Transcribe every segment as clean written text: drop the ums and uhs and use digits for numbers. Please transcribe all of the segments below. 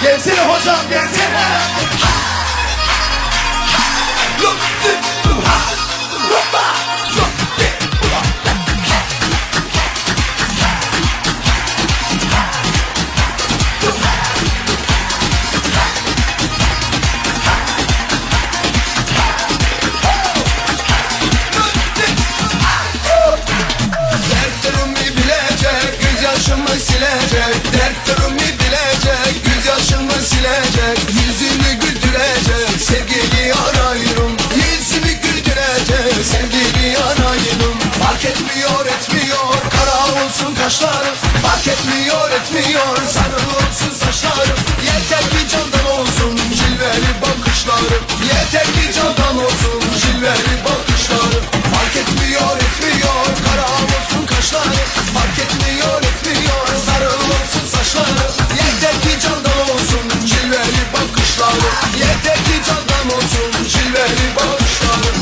Gelsene hocam gelsene. Silecek, dertlerimi bilecek, göz yaşımı silecek, yüzünü güldürecek, sevgili arayırım, yüzümü güldürecek, sevgili arayırım. Fark etmiyor etmiyor, kara olsun kaşlarım, fark etmiyor etmiyor, sarı olsun saçlarım. Yeter ki candan olsun cilveli bakışlarım, yeter ki candan olsun cilveli bakışlarım. Fark etmiyor etmiyor, kara olsun kaşlarım, fark etmiyor etmiyor, sarı olsun saçlarım. Yeter ki candan olsun cilveli bakışlarım, yeter ki candan olsun cilveli bakışlarım.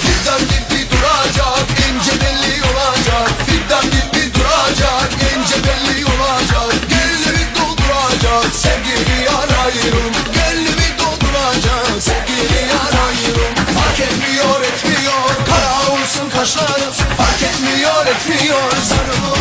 Fidan gibi duracak, ince belli olacak. Fidan gibi duracak, ince belli olacak. Gönlümü dolduracak, sevgili arayırım. Gönlümü dolduracak, sevgili arayırım. Fark etmiyor etmiyor, kara olsun kaşlarım. Fark etmiyor etmiyor, sarı